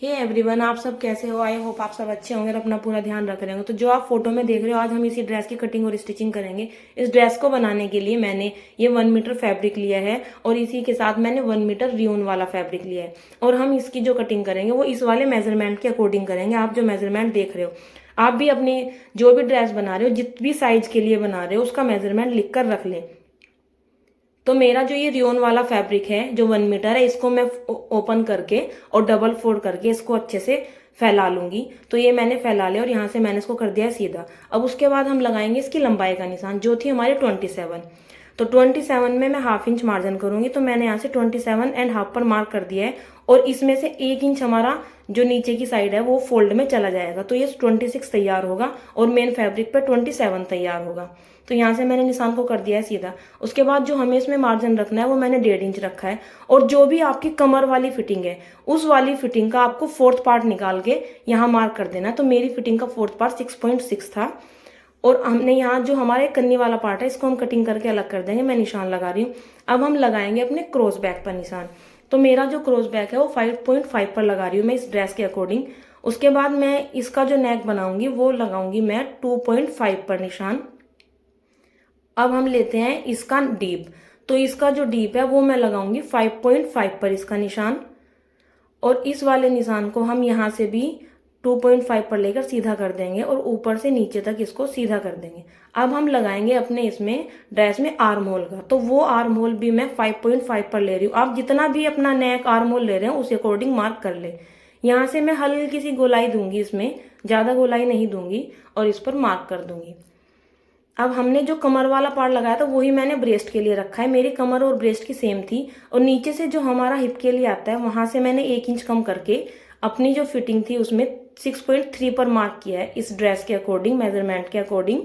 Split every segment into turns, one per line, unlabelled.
Hey everyone, आप सब कैसे हो। आई होप आप सब अच्छे होंगे और अपना पूरा ध्यान रख रहे होंगे। तो जो आप फोटो में देख रहे हो, आज हम इसी ड्रेस की कटिंग और स्टिचिंग करेंगे। इस ड्रेस को बनाने के लिए मैंने ये 1 मीटर फैब्रिक लिया है और इसी के साथ मैंने 1 मीटर रियोन वाला फैब्रिक लिया है। और हम इसकी जो कटिंग करेंगे वो इस वाले मेजरमेंट के अकॉर्डिंग करेंगे। आप जो मेजरमेंट देख रहे हो, आप भी अपनी जो भी ड्रेस बना रहे हो, जित भी साइज के लिए बना रहे हो, उसका मेजरमेंट लिख कर रख लें। तो मेरा जो ये रियोन वाला फैब्रिक है जो 1 मीटर है, इसको मैं ओपन करके और डबल फोल्ड करके इसको अच्छे से फैला लूंगी। तो ये मैंने फैला लिया और यहाँ से मैंने इसको कर दिया सीधा। अब उसके बाद हम लगाएंगे इसकी लंबाई का निशान, जो थी हमारी 27। तो 27 में मैं ½ इंच मार्जिन करूंगी। तो मैंने यहाँ से 27.5 पर मार्क कर दिया है और इसमें से 1 इंच हमारा जो नीचे की साइड है वो फोल्ड में चला जाएगा। तो ये 26 तैयार होगा और मेन फैब्रिक पर 27 तैयार होगा। तो यहाँ से मैंने निशान को कर दिया है सीधा। उसके बाद जो हमें इसमें मार्जिन रखना है वो मैंने 1.5 इंच रखा है। और जो भी आपकी कमर वाली फिटिंग है, उस वाली फिटिंग का आपको 4th पार्ट निकाल के यहाँ मार्क कर देना। तो मेरी फिटिंग का 4th पार्ट 6.6 था। और हमने यहाँ जो हमारे कन्नी वाला पार्ट है, इसको हम कटिंग करके अलग कर देंगे। मैं निशान लगा रही हूँ। अब हम लगाएंगे अपने क्रॉस बैक पर निशान। तो मेरा जो क्रॉस बैक है वो 5.5 पर लगा रही हूँ मैं इस ड्रेस के अकॉर्डिंग। उसके बाद मैं इसका जो नेक बनाऊंगी वो लगाऊंगी मैं 2.5 पर निशान। अब हम लेते हैं इसका डीप। तो इसका जो डीप है वो मैं लगाऊंगी 5.5 पर इसका निशान। और इस वाले निशान को हम यहाँ से भी 2.5 पर लेकर सीधा कर देंगे और ऊपर से नीचे तक इसको सीधा कर देंगे। अब हम लगाएंगे अपने इसमें ड्रेस में आर्म होल का। तो वो आर्म होल भी मैं 5.5 पर ले रही हूँ। आप जितना भी अपना नेक आर्म होल ले रहे हैं उस अकॉर्डिंग मार्क कर ले। यहाँ से मैं हल्की सी गोलाई दूंगी, इसमें ज्यादा गोलाई नहीं दूंगी और इस पर मार्क कर दूंगी। अब हमने जो कमर वाला पार्ट लगाया था वही मैंने ब्रेस्ट के लिए रखा है। मेरी कमर और ब्रेस्ट की सेम थी। और नीचे से जो हमारा हिप के लिए आता है वहां से मैंने 1 इंच कम करके अपनी जो फिटिंग थी उसमें 6.3 पर मार्क किया है इस ड्रेस के अकॉर्डिंग, मेजरमेंट के अकॉर्डिंग।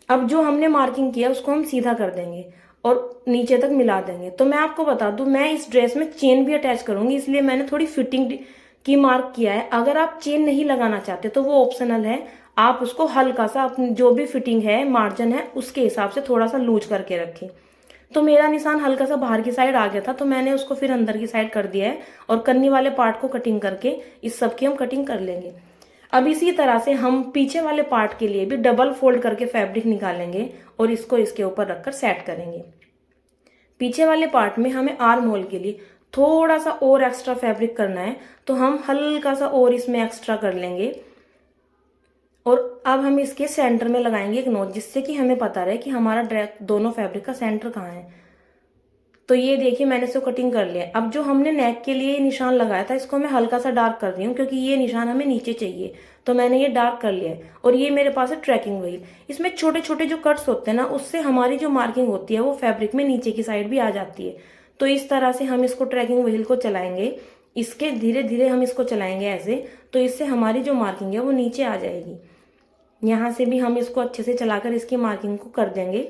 अब जो हमने मार्किंग किया उसको हम सीधा कर देंगे और नीचे तक मिला देंगे। तो मैं आपको बता दूं, मैं इस ड्रेस में चेन भी अटैच करूंगी, इसलिए मैंने थोड़ी फिटिंग की मार्क किया है। अगर आप चेन नहीं लगाना चाहते तो वो ऑप्शनल है। आप उसको हल्का सा अपनी जो भी फिटिंग है, मार्जिन है, उसके हिसाब से थोड़ा सा लूज करके रखें। तो मेरा निशान हल्का सा बाहर की साइड आ गया था, तो मैंने उसको फिर अंदर की साइड कर दिया है। और कन्नी वाले पार्ट को कटिंग करके इस सब की हम कटिंग कर लेंगे। अब इसी तरह से हम पीछे वाले पार्ट के लिए भी डबल फोल्ड करके फैब्रिक निकालेंगे और इसको इसके ऊपर रखकर सेट करेंगे। पीछे वाले पार्ट में हमें आर्म होल के लिए थोड़ा सा और एक्स्ट्रा फैब्रिक करना है। तो हम हल्का सा और इसमें एक्स्ट्रा कर लेंगे। और अब हम इसके सेंटर में लगाएंगे एक नोट, जिससे कि हमें पता रहे कि हमारा ड्रेस दोनों फैब्रिक का सेंटर कहाँ है। तो ये देखिए मैंने इसको कटिंग कर लिया। अब जो हमने नेक के लिए निशान लगाया था इसको मैं हल्का सा डार्क कर रही हूँ, क्योंकि ये निशान हमें नीचे चाहिए। तो मैंने ये डार्क कर लिया है। और ये मेरे पास है ट्रैकिंग व्हील। इसमें छोटे छोटे जो कट्स होते हैं ना, उससे हमारी जो मार्किंग होती है वो फैब्रिक में नीचे की साइड भी आ जाती है। तो इस तरह से हम इसको ट्रैकिंग व्हील को चलाएंगे, इसके धीरे धीरे हम इसको चलाएंगे ऐसे। तो इससे हमारी जो मार्किंग है वो नीचे आ जाएगी। यहाँ से भी हम इसको अच्छे से चलाकर इसकी मार्किंग को कर देंगे।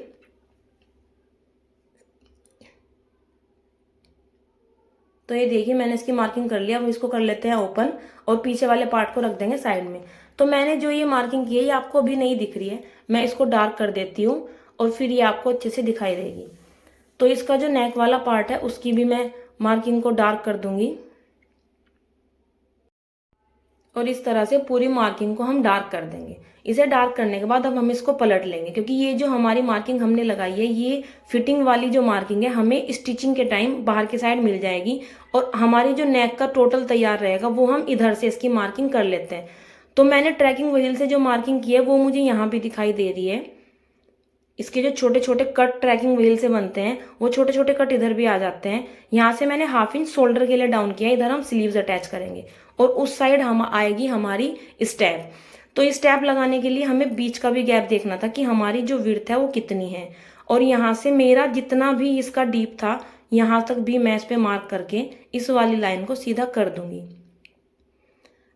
तो ये देखिए मैंने इसकी मार्किंग कर लिया। अब इसको कर लेते हैं ओपन और पीछे वाले पार्ट को रख देंगे साइड में। तो मैंने जो ये मार्किंग की है ये आपको अभी नहीं दिख रही है, मैं इसको डार्क कर देती हूँ और फिर ये आपको अच्छे से दिखाई देगी। तो इसका जो नेक वाला पार्ट है उसकी भी मैं मार्किंग को डार्क कर दूंगी और इस तरह से पूरी मार्किंग को हम डार्क कर देंगे। इसे डार्क करने के बाद अब हम इसको पलट लेंगे, क्योंकि ये जो हमारी मार्किंग हमने लगाई है ये फिटिंग वाली जो मार्किंग है हमें स्टिचिंग के टाइम बाहर की साइड मिल जाएगी। और हमारी जो नेक का टोटल तैयार रहेगा वो हम इधर से इसकी मार्किंग कर लेते हैं। तो मैंने ट्रैकिंग व्हील से जो मार्किंग की है वो मुझे यहाँ भी दिखाई दे रही है। इसके जो छोटे छोटे कट ट्रैकिंग व्हील से बनते हैं वो छोटे छोटे कट इधर भी आ जाते हैं। यहाँ से मैंने ½ इंच शोल्डर के लिए डाउन किया, इधर हम स्लीव्स अटैच करेंगे और उस साइड हम आएगी हमारी स्टेप। तो स्टेप लगाने के लिए हमें बीच का भी गैप देखना था कि हमारी जो विड्थ है वो कितनी है। और यहाँ से मेरा जितना भी इसका डीप था यहाँ तक भी मैं इस पे मार्क करके इस वाली लाइन को सीधा कर दूंगी।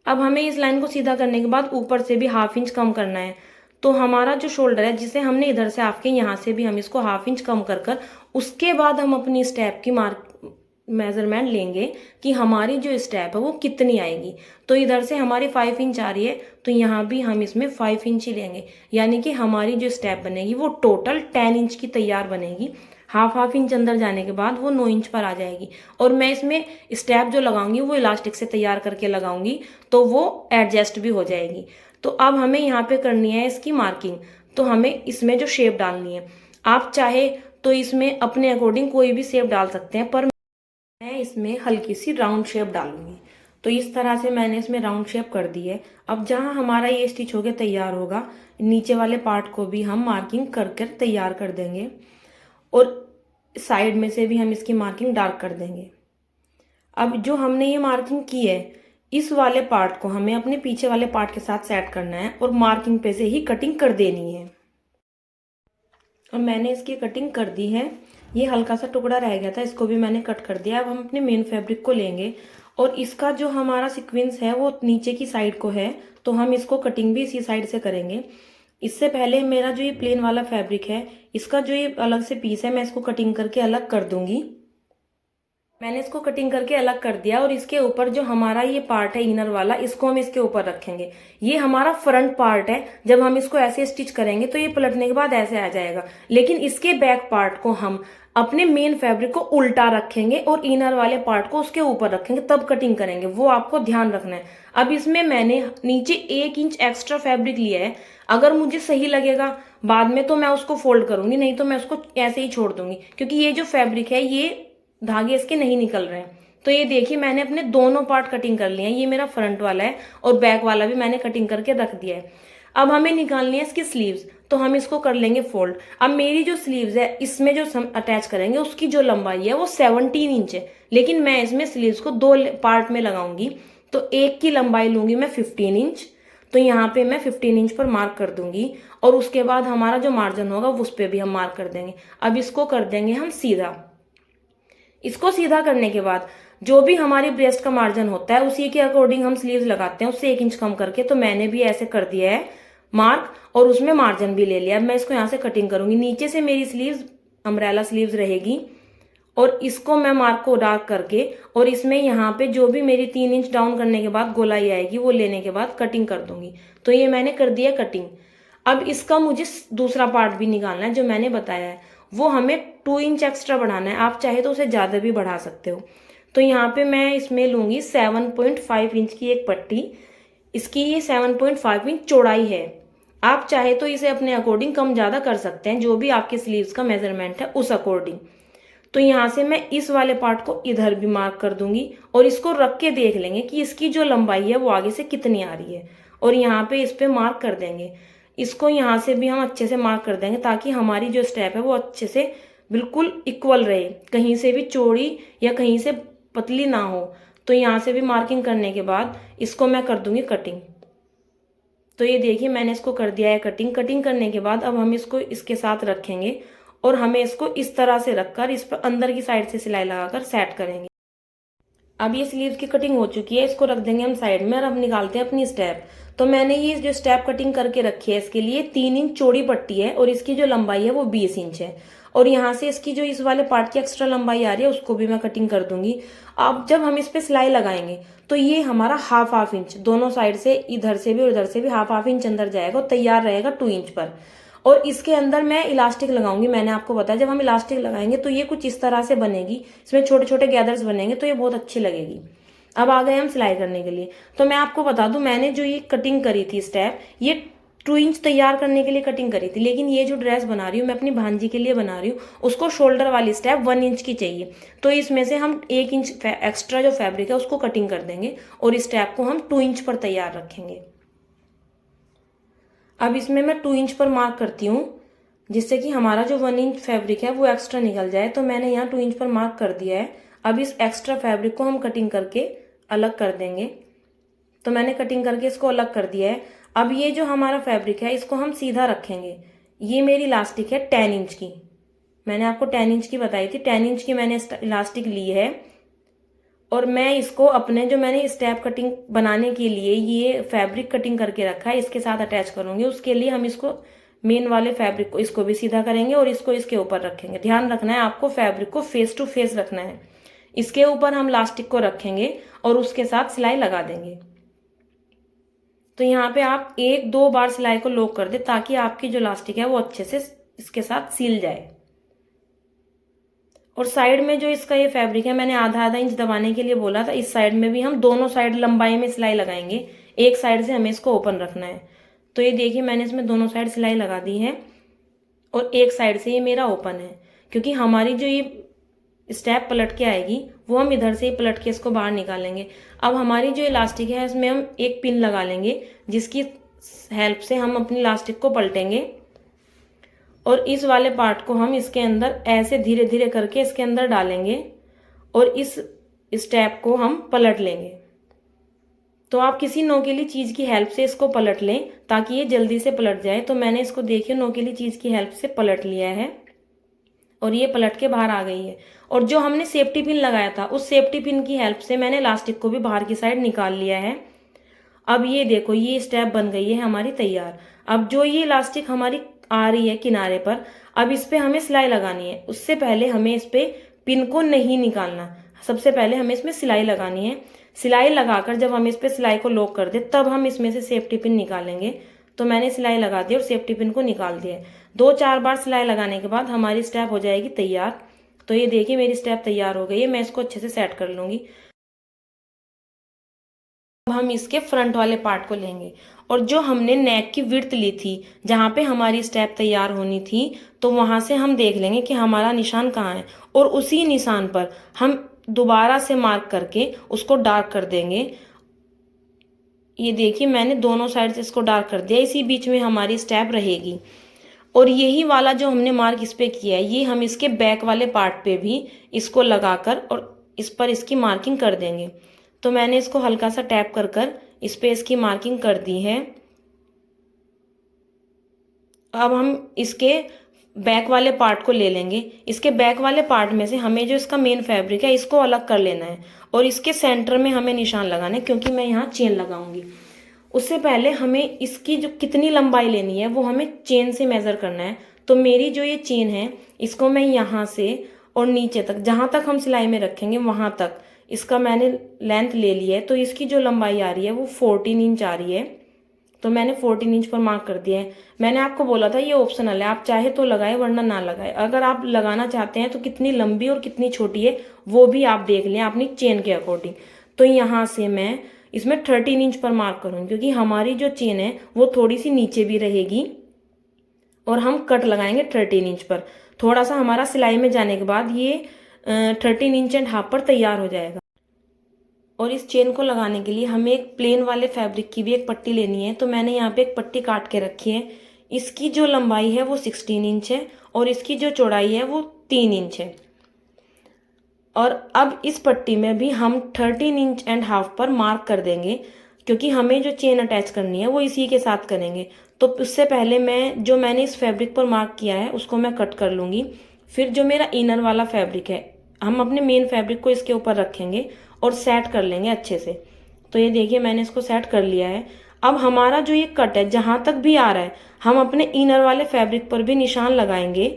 अब हमें इस लाइन को सीधा करने के बाद ऊपर से भी ½ इंच कम करना है। तो हमारा जो शोल्डर है जिसे हमने इधर से आपके यहाँ से भी हम इसको ½ इंच कम कर उसके बाद हम अपनी स्टेप की मेजरमेंट लेंगे कि हमारी जो स्टेप है वो कितनी आएगी। तो इधर से हमारी 5 इंच आ रही है, तो यहाँ भी हम इसमें 5 इंच ही लेंगे। यानी कि हमारी जो स्टेप बनेगी वो टोटल 10 इंच की तैयार बनेगी। हाफ इंच अंदर जाने के बाद वो 9 इंच पर आ जाएगी। और मैं इसमें स्टेप जो लगाऊंगी वो इलास्टिक से तैयार करके लगाऊंगी, तो वो एडजस्ट भी हो जाएगी। तो अब हमें यहाँ पे करनी है इसकी मार्किंग। तो हमें इसमें जो शेप डालनी है, आप चाहे तो इसमें अपने अकॉर्डिंग कोई भी शेप डाल सकते हैं, पर मैं इसमें हल्की सी राउंड शेप डालूंगी। तो इस तरह से मैंने इसमें राउंड शेप कर दी है। अब जहां हमारा ये स्टिच होके तैयार होगा, नीचे वाले पार्ट को भी हम मार्किंग कर कर तैयार कर देंगे, और साइड में से भी हम इसकी मार्किंग डार्क कर देंगे। अब जो हमने ये मार्किंग की है, इस वाले पार्ट को हमें अपने पीछे वाले पार्ट के साथ सेट करना है और मार्किंग पे से ही कटिंग कर देनी है। और मैंने इसकी कटिंग कर दी है। ये हल्का सा टुकड़ा रह गया था, इसको भी मैंने कट कर दिया। अब हम अपने मेन फैब्रिक को लेंगे और इसका जो हमारा सीक्वेंस है वो नीचे की साइड को है, तो हम इसको कटिंग भी इसी साइड से करेंगे। इससे पहले मेरा जो ये प्लेन वाला फैब्रिक है, इसका जो ये अलग से पीस है, मैं इसको कटिंग करके अलग कर दूंगी। मैंने इसको कटिंग करके अलग कर दिया और इसके ऊपर जो हमारा ये पार्ट है इनर वाला, इसको हम इसके ऊपर रखेंगे। ये हमारा फ्रंट पार्ट है। जब हम इसको ऐसे स्टिच करेंगे तो ये पलटने के बाद ऐसे आ जाएगा, लेकिन इसके बैक पार्ट को हम अपने मेन फैब्रिक को उल्टा रखेंगे और इनर वाले पार्ट को उसके ऊपर रखेंगे, तब कटिंग करेंगे। वो आपको ध्यान रखना है। अब इसमें मैंने नीचे 1 इंच एक्स्ट्रा फैब्रिक लिया है। अगर मुझे सही लगेगा बाद में तो मैं उसको फोल्ड करूंगी, नहीं तो मैं उसको ऐसे ही छोड़ दूंगी, क्योंकि ये जो फैब्रिक है ये धागे इसके नहीं निकल रहे हैं। तो ये देखिए मैंने अपने दोनों पार्ट कटिंग कर लिए हैं। ये मेरा फ्रंट वाला है और बैक वाला भी मैंने कटिंग करके रख दिया है। अब हमें निकालनी है इसकी स्लीव्स, तो हम इसको कर लेंगे फोल्ड। अब मेरी जो स्लीव्स है इसमें जो अटैच करेंगे उसकी जो लंबाई है वो 17 इंच है, लेकिन मैं इसमें स्लीव्स को 2 पार्ट में लगाऊंगी। तो एक की लंबाई लूंगी मैं 15 इंच, तो यहाँ पे मैं 15 इंच पर मार्क कर दूंगी और उसके बाद हमारा जो मार्जिन होगा उस पर भी हम मार्क कर देंगे। अब इसको कर देंगे हम सीधा। इसको सीधा करने के बाद जो भी हमारी ब्रेस्ट का मार्जिन होता है उसी के अकॉर्डिंग हम स्लीव्स लगाते हैं, उससे 1 इंच कम करके। तो मैंने भी ऐसे कर दिया है मार्क और उसमें मार्जिन भी ले लिया। अब मैं इसको यहाँ से कटिंग करूंगी। नीचे से मेरी स्लीव्स अम्ब्रेला स्लीव्स रहेगी और इसको मैं मार्क को डार्क करके और इसमें यहाँ पे जो भी मेरी 3 इंच डाउन करने के बाद गोलाई आएगी वो लेने के बाद कटिंग कर दूंगी। तो ये मैंने कर दिया कटिंग। अब इसका मुझे दूसरा पार्ट भी निकालना है जो मैंने बताया है, वो हमें 2 इंच एक्स्ट्रा बढ़ाना है। आप चाहे तो उसे ज्यादा भी बढ़ा सकते हो। तो यहाँ पे मैं इसमें लूंगी 7.5 इंच की एक पट्टी। इसकी ये 7.5 इंच चौड़ाई है। आप चाहे तो इसे अपने अकॉर्डिंग कम ज्यादा कर सकते हैं, जो भी आपके स्लीव्स का मेजरमेंट है उस अकॉर्डिंग। तो यहाँ से मैं इस वाले पार्ट को इधर भी मार्क कर दूंगी और इसको रख के देख लेंगे कि इसकी जो लंबाई है वो आगे से कितनी आ रही है, और यहाँ पे इस पे मार्क कर देंगे। इसको यहाँ से भी हम अच्छे से मार्क कर देंगे ताकि हमारी जो स्टेप है वो अच्छे से बिल्कुल इक्वल रहे, कहीं से भी चौड़ी या कहीं से पतली ना हो। तो यहाँ से भी मार्किंग करने के बाद इसको मैं कर दूंगी कटिंग। तो ये देखिए मैंने इसको कर दिया है कटिंग। कटिंग करने के बाद अब हम इसको इसके साथ रखेंगे और हमें इसको इस तरह से रखकर इस पर अंदर की साइड से सिलाई लगाकर सेट करेंगे। अब ये स्लीव्स की कटिंग हो चुकी है, इसको रख देंगे हम साइड में और अब निकालते हैं अपनी स्टेप। तो मैंने ये जो स्टेप कटिंग करके रखी है इसके लिए 3 इंच चौड़ी पट्टी है और इसकी जो लंबाई है वो 20 इंच है। और यहाँ से इसकी जो इस वाले पार्ट की एक्स्ट्रा लंबाई आ रही है उसको भी मैं कटिंग कर दूंगी। अब जब हम इस पे सिलाई लगाएंगे तो ये हमारा हाफ इंच दोनों साइड से, इधर से भी और इधर से भी हाफ इंच अंदर जाएगा और तैयार रहेगा 2 इंच पर। और इसके अंदर मैं इलास्टिक लगाऊंगी। मैंने आपको बताया जब हम इलास्टिक लगाएंगे तो ये कुछ इस तरह से बनेगी, इसमें छोटे छोटे गैदर्स बनेंगे तो ये बहुत अच्छी लगेगी। अब आ गए हम सिलाई करने के लिए। तो मैं आपको बता दूं मैंने जो ये कटिंग करी थी स्टेप, ये 2 इंच तैयार करने के लिए कटिंग करी थी, लेकिन ये जो ड्रेस बना रही हूँ मैं अपनी भांजी के लिए बना रही हूँ, उसको शोल्डर वाली स्टेप 1 इंच की चाहिए। तो इसमें से हम 1 इंच एक्स्ट्रा जो फैब्रिक है उसको कटिंग कर देंगे और इस स्टेप को हम 2 इंच पर तैयार रखेंगे। अब इसमें मैं 2 इंच पर मार्क करती हूँ जिससे कि हमारा जो 1 इंच फैब्रिक है वो एक्स्ट्रा निकल जाए। तो मैंने यहाँ 2 इंच पर मार्क कर दिया है। अब इस एक्स्ट्रा फैब्रिक को हम कटिंग करके अलग कर देंगे। तो मैंने कटिंग करके इसको अलग कर दिया है। अब ये जो हमारा फैब्रिक है इसको हम सीधा रखेंगे। ये मेरी इलास्टिक है 10 इंच की, मैंने आपको 10 इंच की बताई थी। 10 इंच की मैंने इलास्टिक ली है और मैं इसको अपने जो मैंने स्टेप कटिंग बनाने के लिए ये फैब्रिक कटिंग करके रखा है इसके साथ अटैच करूंगी। उसके लिए हम इसको मेन वाले फैब्रिक को इसको भी सीधा करेंगे और इसको इसके ऊपर रखेंगे। ध्यान रखना है आपको फैब्रिक को फेस टू फेस रखना है। इसके ऊपर हम इलास्टिक को रखेंगे और उसके साथ सिलाई लगा देंगे। तो यहाँ पे आप 1-2 बार सिलाई को लॉक कर दे ताकि आपकी जो इलास्टिक है वो अच्छे से इसके साथ सील जाए। और साइड में जो इसका ये फैब्रिक है, मैंने आधा आधा इंच दबाने के लिए बोला था, इस साइड में भी हम दोनों साइड लंबाई में सिलाई लगाएंगे। एक साइड से हमें इसको ओपन रखना है। तो ये देखिए मैंने इसमें दोनों साइड सिलाई लगा दी है और एक साइड से ये मेरा ओपन है, क्योंकि हमारी जो ये स्टेप पलट के आएगी वो हम इधर से ही पलट के इसको बाहर निकालेंगे। अब हमारी जो इलास्टिक है इसमें हम एक पिन लगा लेंगे, जिसकी हेल्प से हम अपनी इलास्टिक को पलटेंगे और इस वाले पार्ट को हम इसके अंदर ऐसे धीरे धीरे करके इसके अंदर डालेंगे और इस स्टेप को हम पलट लेंगे। तो आप किसी नोकीली चीज की हेल्प से इसको पलट लें ताकि ये जल्दी से पलट जाए। तो मैंने इसको देखिए नोकीली चीज की हेल्प से पलट लिया है और ये पलट के बाहर आ गई है। और जो हमने सेफ्टी पिन लगाया था उस सेफ्टी पिन की हेल्प से मैंने इलास्टिक को भी बाहर की साइड निकाल लिया है। अब ये देखो ये स्टेप बन गई है हमारी तैयार। अब जो ये इलास्टिक हमारी आ रही है किनारे पर, अब इस पे हमें सिलाई लगानी है। उससे पहले हमें इस पे पिन को नहीं निकालना, सबसे पहले हमें इसमें सिलाई लगानी है। सिलाई लगाकर जब हम इस पे सिलाई को लॉक कर दे तब हम इसमें से सेफ्टी पिन निकालेंगे। तो मैंने सिलाई लगा दी और सेफ्टी पिन को निकाल दिया। 2-4 बार सिलाई लगाने के बाद हमारी स्टेप हो जाएगी तैयार। तो ये देखिए मेरी स्टेप तैयार हो गई है। मैं इसको अच्छे से सेट कर लूंगी। अब हम इसके फ्रंट वाले पार्ट को लेंगे और जो हमने नेक की विड्थ ली थी जहां पे हमारी स्टेप तैयार होनी थी, तो वहां से हम देख लेंगे कि हमारा निशान कहाँ है और उसी निशान पर हम दोबारा से मार्क करके उसको डार्क कर देंगे। ये देखिए मैंने दोनों साइड से इसको डार्क कर दिया, इसी बीच में हमारी स्टेप रहेगी। और यही वाला जो हमने मार्क इस पे किया है ये हम इसके बैक वाले पार्ट पे भी इसको लगाकर और इस पर इसकी मार्किंग कर देंगे। तो मैंने इसको हल्का सा टैप कर कर इस पे इसकी मार्किंग कर दी है। अब हम इसके बैक वाले पार्ट को ले लेंगे। इसके बैक वाले पार्ट में से हमें जो इसका मेन फैब्रिक है इसको अलग कर लेना है और इसके सेंटर में हमें निशान लगाना है, क्योंकि मैं यहाँ चेन लगाऊंगी। उससे पहले हमें इसकी जो कितनी लंबाई लेनी है वो हमें चेन से मेजर करना है। तो मेरी जो ये चेन है इसको मैं यहाँ से और नीचे तक जहां तक हम सिलाई में रखेंगे वहां तक इसका मैंने लेंथ ले ली है। तो इसकी जो लंबाई आ रही है वो 14 इंच आ रही है। तो मैंने 14 इंच पर मार्क कर दिया है। मैंने आपको बोला था ये ऑप्शनल है, आप चाहे तो लगाए वरना ना लगाए। अगर आप लगाना चाहते हैं तो कितनी लंबी और कितनी छोटी है वो भी आप देख लें अपनी चेन के अकॉर्डिंग। तो यहाँ से मैं इसमें 13 इंच पर मार्क करूंगी, क्योंकि हमारी जो चेन है वो थोड़ी सी नीचे भी रहेगी और हम कट लगाएंगे 13 इंच पर। थोड़ा सा हमारा सिलाई में जाने के बाद ये 13 इंच एंड हाफ पर तैयार हो जाएगा। और इस चेन को लगाने के लिए हमें एक प्लेन वाले फैब्रिक की भी एक पट्टी लेनी है। तो मैंने यहाँ पे एक पट्टी काट के रखी है। इसकी जो लंबाई है वो 16 इंच है और इसकी जो चौड़ाई है वो 3 इंच है। और अब इस पट्टी में भी हम 13 इंच एंड हाफ पर मार्क कर देंगे, क्योंकि हमें जो चेन अटैच करनी है वो इसी के साथ करेंगे। तो उससे पहले मैंने इस फैब्रिक पर मार्क किया है उसको मैं कट कर लूंगी। फिर जो मेरा इनर वाला फैब्रिक है हम अपने मेन फैब्रिक को इसके ऊपर रखेंगे और सेट कर लेंगे अच्छे से। तो ये देखिए मैंने इसको सेट कर लिया है। अब हमारा जो ये कट है जहां तक भी आ रहा है हम अपने इनर वाले फैब्रिक पर भी निशान लगाएंगे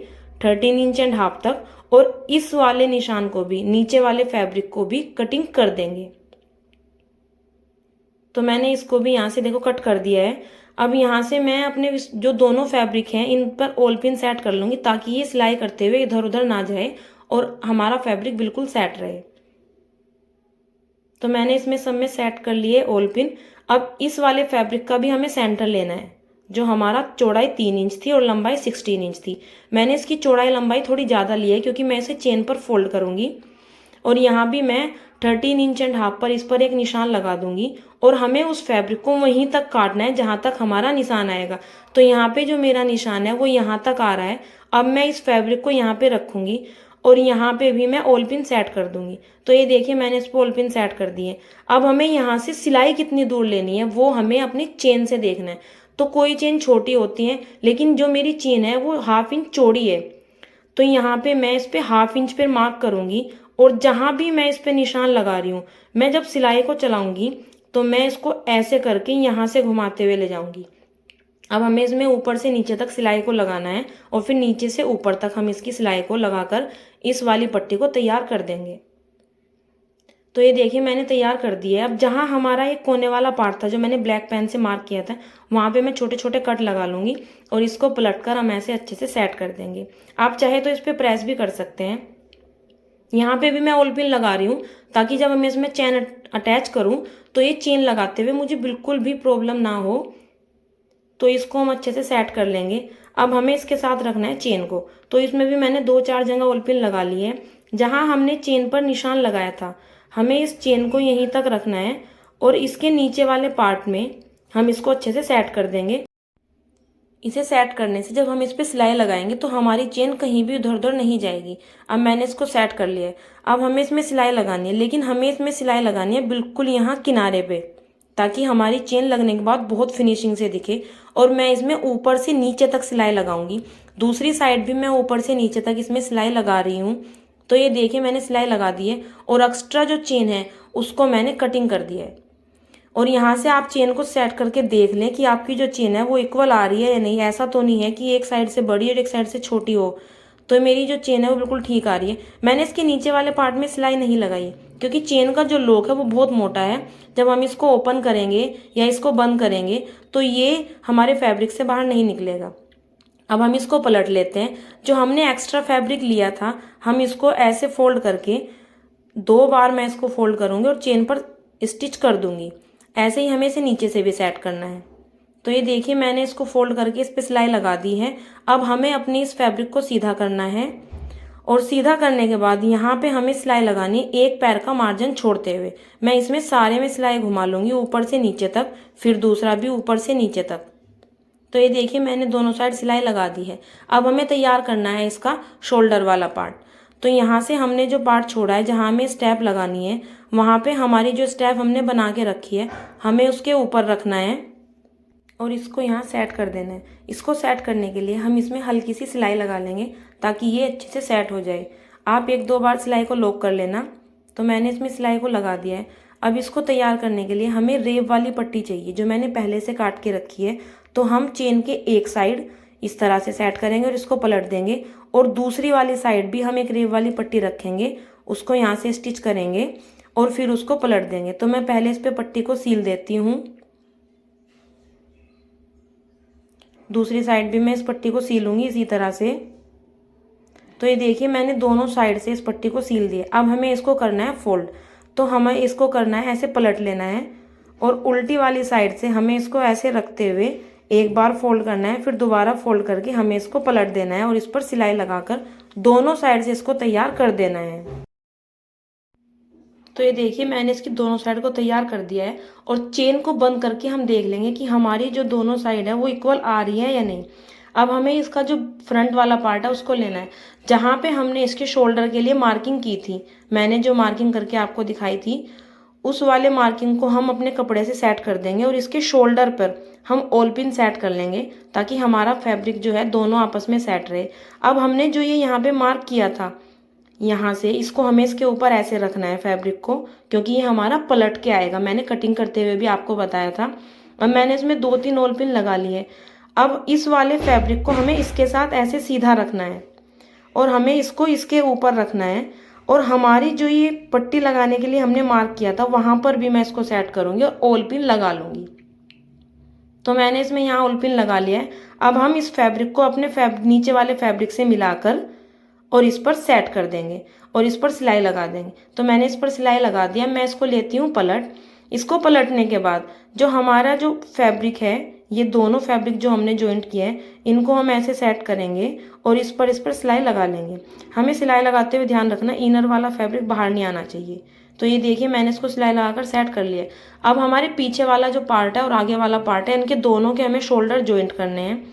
13 इंच एंड हाफ तक, और इस वाले निशान को भी नीचे वाले फैब्रिक को भी कटिंग कर देंगे। तो मैंने इसको भी यहाँ से देखो कट कर दिया है। अब यहाँ से मैं अपने जो दोनों फैब्रिक हैं इन पर ऑल पिन सेट कर लूंगी ताकि ये सिलाई करते हुए इधर उधर ना जाए और हमारा फैब्रिक बिल्कुल सेट रहे। तो मैंने इसमें सब में सेट कर लिए ऑल पिन। अब इस वाले फैब्रिक का भी हमें सेंटर लेना है। जो हमारा चौड़ाई 3 इंच थी और लंबाई 16 इंच थी, मैंने इसकी चौड़ाई लंबाई थोड़ी ज़्यादा ली है क्योंकि मैं इसे चेन पर फोल्ड करूंगी। और यहाँ भी मैं 13 इंच एंड हाफ पर इस पर एक निशान लगा दूंगी और हमें उस फैब्रिक को वहीं तक काटना है जहां तक हमारा निशान आएगा। तो यहाँ पे जो मेरा निशान है वो यहाँ तक आ रहा है। अब मैं इस फैब्रिक को यहाँ पे रखूंगी और यहाँ पे भी मैं ऑल पिन सेट कर दूंगी। तो ये देखिए मैंने इस पर ऑल पिन सेट कर दिए। अब हमें यहाँ से सिलाई कितनी दूर लेनी है वो हमें अपनी चेन से देखना है। तो कोई चेन छोटी होती है, लेकिन जो मेरी चेन है वो 1/2 इंच चौड़ी है। तो यहाँ पे मैं इस पे 1/2 इंच पे मार्क करूंगी और जहां भी मैं इस पे निशान लगा रही हूँ मैं जब सिलाई को चलाऊंगी तो मैं इसको ऐसे करके यहाँ से घुमाते हुए ले जाऊंगी। अब हमें इसमें ऊपर से नीचे तक सिलाई को लगाना है और फिर नीचे से ऊपर तक हम इसकी सिलाई को लगाकर इस वाली पट्टी को तैयार कर देंगे। तो ये देखिए मैंने तैयार कर दिया है। अब जहां हमारा एक कोने वाला पार्ट था जो मैंने ब्लैक पेन से मार्क किया था वहां पे मैं छोटे छोटे कट लगा लूंगी और इसको पलटकर हम ऐसे अच्छे से सेट कर देंगे। आप चाहे तो इस पे प्रेस भी कर सकते हैं। यहाँ पे भी मैं ऑल पिन लगा रही हूँ ताकि जब मैं इसमें चेन अटैच करूँ तो ये चेन लगाते हुए मुझे बिल्कुल भी प्रॉब्लम ना हो। तो इसको हम अच्छे से सेट कर लेंगे। अब हमें इसके साथ रखना है चेन को, तो इसमें भी मैंने 2-4 जगह ऑल पिन लगा लिए हैं। जहाँ हमने चेन पर निशान लगाया था हमें इस चेन को यहीं तक रखना है और इसके नीचे वाले पार्ट में हम इसको अच्छे से सेट कर देंगे। इसे सेट करने से जब हम इस पे सिलाई लगाएंगे तो हमारी चेन कहीं भी इधर उधर नहीं जाएगी। अब मैंने इसको सेट कर लिया है। अब हमें इसमें सिलाई लगानी है, लेकिन हमें इसमें सिलाई लगानी है बिल्कुल यहाँ किनारे पे, ताकि हमारी चेन लगने के बाद बहुत फिनिशिंग से दिखे। और मैं इसमें ऊपर से नीचे तक सिलाई लगाऊंगी। दूसरी साइड भी मैं ऊपर से नीचे तक इसमें सिलाई लगा रही हूँ। तो ये देखिए मैंने सिलाई लगा दी है और एक्स्ट्रा जो चेन है उसको मैंने कटिंग कर दिया है। और यहाँ से आप चेन को सेट करके देख लें कि आपकी जो चेन है वो इक्वल आ रही है या नहीं। ऐसा तो नहीं है कि एक साइड से बड़ी और एक साइड से छोटी हो। तो मेरी जो चेन है वो बिल्कुल ठीक आ रही है। मैंने इसके नीचे वाले पार्ट में सिलाई नहीं लगाई क्योंकि चेन का जो लॉक है वो बहुत मोटा है। जब हम इसको ओपन करेंगे या इसको बंद करेंगे तो ये हमारे फैब्रिक से बाहर नहीं निकलेगा। अब हम इसको पलट लेते हैं। जो हमने एक्स्ट्रा फैब्रिक लिया था हम इसको ऐसे फोल्ड करके 2 बार मैं इसको फोल्ड करूंगी और चेन पर स्टिच कर दूंगी। ऐसे ही हमें इसे नीचे से भी सेट करना है। तो ये देखिए मैंने इसको फोल्ड करके इस पे सिलाई लगा दी है। अब हमें अपनी इस फैब्रिक को सीधा करना है और सीधा करने के बाद यहाँ पे हमें सिलाई लगानी है एक पैर का मार्जिन छोड़ते हुए। मैं इसमें सारे में सिलाई घुमा लूंगी ऊपर से नीचे तक, फिर दूसरा भी ऊपर से नीचे तक। तो ये देखिए मैंने दोनों साइड सिलाई लगा दी है। अब हमें तैयार करना है इसका शोल्डर वाला पार्ट। तो यहाँ से हमने जो पार्ट छोड़ा है जहाँ हमें स्टेप लगानी है वहाँ पे हमारी जो स्टेप हमने बना के रखी है हमें उसके ऊपर रखना है और इसको यहाँ सेट कर देना है। इसको सेट करने के लिए हम इसमें हल्की सी सिलाई लगा लेंगे ताकि ये अच्छे से सेट हो जाए। आप 1-2 बार सिलाई को लॉक कर लेना। तो मैंने इसमें सिलाई को लगा दिया है। अब इसको तैयार करने के लिए हमें रेब वाली पट्टी चाहिए जो मैंने पहले से काट के रखी है। तो हम चेन के एक साइड इस तरह से सेट करेंगे और इसको पलट देंगे और दूसरी वाली साइड भी हम एक रेब वाली पट्टी रखेंगे, उसको यहाँ से स्टिच करेंगे और फिर उसको पलट देंगे। तो मैं पहले इस पे पट्टी को सील देती हूँ। दूसरी साइड भी मैं इस पट्टी को सीलूंगी इसी तरह से। तो ये देखिए मैंने दोनों साइड से इस पट्टी को सील दिया। अब हमें इसको करना है फोल्ड। तो हमें इसको करना है ऐसे पलट लेना है और उल्टी वाली साइड से हमें इसको ऐसे रखते हुए एक बार फोल्ड करना है, फिर दोबारा फोल्ड करके हमें इसको पलट देना है और इस पर सिलाई लगाकर दोनों साइड से इसको तैयार कर देना है। तो ये देखिए मैंने इसकी दोनों साइड को तैयार कर दिया है और चेन को बंद करके हम देख लेंगे कि हमारी जो दोनों साइड है वो इक्वल आ रही है या नहीं। अब हमें इसका जो फ्रंट वाला पार्ट है उसको लेना है। जहाँ पे हमने इसके शोल्डर के लिए मार्किंग की थी, मैंने जो मार्किंग करके आपको दिखाई थी उस वाले मार्किंग को हम अपने कपड़े से सेट कर देंगे और इसके शोल्डर पर हम ऑल पिन सेट कर लेंगे ताकि हमारा फैब्रिक जो है दोनों आपस में सेट रहे। अब हमने जो ये यहाँ पे मार्क किया था यहाँ से इसको हमें इसके ऊपर ऐसे रखना है फैब्रिक को, क्योंकि ये हमारा पलट के आएगा। मैंने कटिंग करते हुए भी आपको बताया था। अब मैंने इसमें 2-3 ऑल पिन लगा लिए। अब इस वाले फैब्रिक को हमें इसके साथ ऐसे सीधा रखना है और हमें इसको इसके ऊपर रखना है और हमारी जो ये पट्टी लगाने के लिए हमने मार्क किया था वहां पर भी मैं इसको सेट करूंगी और ऑल पिन लगा लूंगी। तो मैंने इसमें यहाँ ऑल पिन लगा लिया है। अब हम इस फैब्रिक को अपने नीचे वाले फैब्रिक से मिलाकर और इस पर सेट कर देंगे और इस पर सिलाई लगा देंगे। तो मैंने इस पर सिलाई लगा दिया। मैं इसको लेती हूँ पलट। इसको पलटने के बाद जो हमारा जो फैब्रिक है ये दोनों फैब्रिक जो हमने जॉइंट किए हैं इनको हम ऐसे सेट करेंगे और इस पर सिलाई लगा लेंगे। हमें सिलाई लगाते हुए ध्यान रखना इनर वाला फैब्रिक बाहर नहीं आना चाहिए। तो ये देखिए मैंने इसको सिलाई लगाकर सेट कर लिया। अब हमारे पीछे वाला जो पार्ट है और आगे वाला पार्ट है इनके दोनों के हमें शोल्डर जॉइंट करने हैं।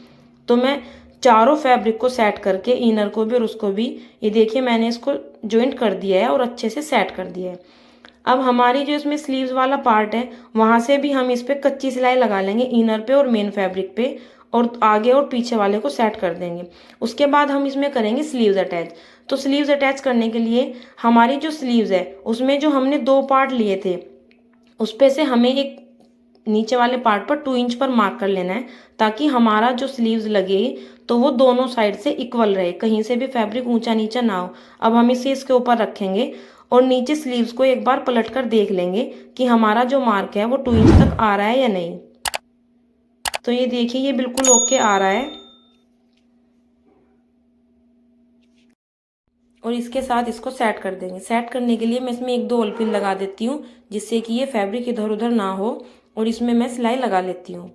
तो मैं चारों फैब्रिक को सेट करके इनर को भी और उसको भी, ये देखिए मैंने इसको जॉइंट कर दिया है और अच्छे से सेट कर दिया है। अब हमारी जो इसमें स्लीव्स वाला पार्ट है वहां से भी हम इस पे कच्ची सिलाई लगा लेंगे इनर पे और मेन फैब्रिक पे और आगे और पीछे वाले को सेट कर देंगे। उसके बाद हम इसमें करेंगे स्लीव्स अटैच। तो स्लीव्स अटैच करने के लिए हमारी जो स्लीव्स है उसमें जो हमने 2 पार्ट लिए थे उस पे से हमें एक नीचे वाले पार्ट पर 2 इंच पर मार्क कर लेना है ताकि हमारा जो स्लीव्स लगे तो वो दोनों साइड से इक्वल रहे, कहीं से भी फैब्रिक ऊंचा नीचा ना हो। अब हम इसे इसके ऊपर रखेंगे और नीचे स्लीव्स को एक बार पलट कर देख लेंगे कि हमारा जो मार्क है वो 2 इंच तक आ रहा है या नहीं। तो ये देखिए ये बिल्कुल ओके आ रहा है। और इसके साथ इसको सेट कर देंगे। सेट करने के लिए मैं इसमें 1-2 ऑल पिन लगा देती हूँ, जिससे कि ये फैब्रिक इधर उधर ना हो, और इसमें मैं सिलाई लगा लेती हूँ।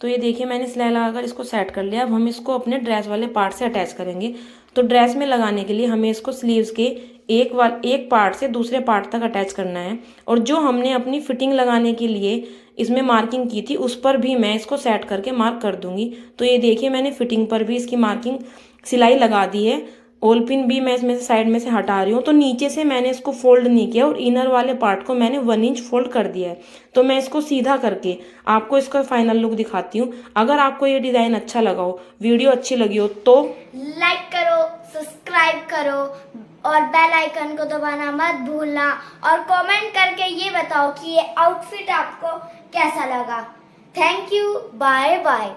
तो ये देखिए मैंने सिलाई लगाकर इसको सेट कर लिया। अब हम इसको अपने ड्रेस वाले पार्ट से अटैच करेंगे। तो ड्रेस में लगाने के लिए हमें इसको स्लीव्स के एक पार्ट से दूसरे पार्ट तक अटैच करना है, और जो हमने अपनी फिटिंग लगाने के लिए इसमें मार्किंग की थी उस पर भी मैं इसको सेट करके मार्क कर दूंगी। तो ये देखिए मैंने फिटिंग पर भी इसकी मार्किंग सिलाई लगा दी है। ओल पिन भी मैं इसमें से साइड में से हटा रही हूँ। तो नीचे से मैंने इसको फोल्ड नहीं किया, और इनर वाले पार्ट को मैंने 1 इंच फोल्ड कर दिया है। तो मैं इसको सीधा करके आपको इसका फाइनल लुक दिखाती हूँ। अगर आपको ये डिज़ाइन अच्छा लगा हो, वीडियो अच्छी लगी हो, तो
लाइक करो, सब्सक्राइब करो और बेल आइकन को दबाना मत भूलना, और कमेंट करके ये बताओ कि ये आउटफिट आपको कैसा लगा। Thank you, bye bye.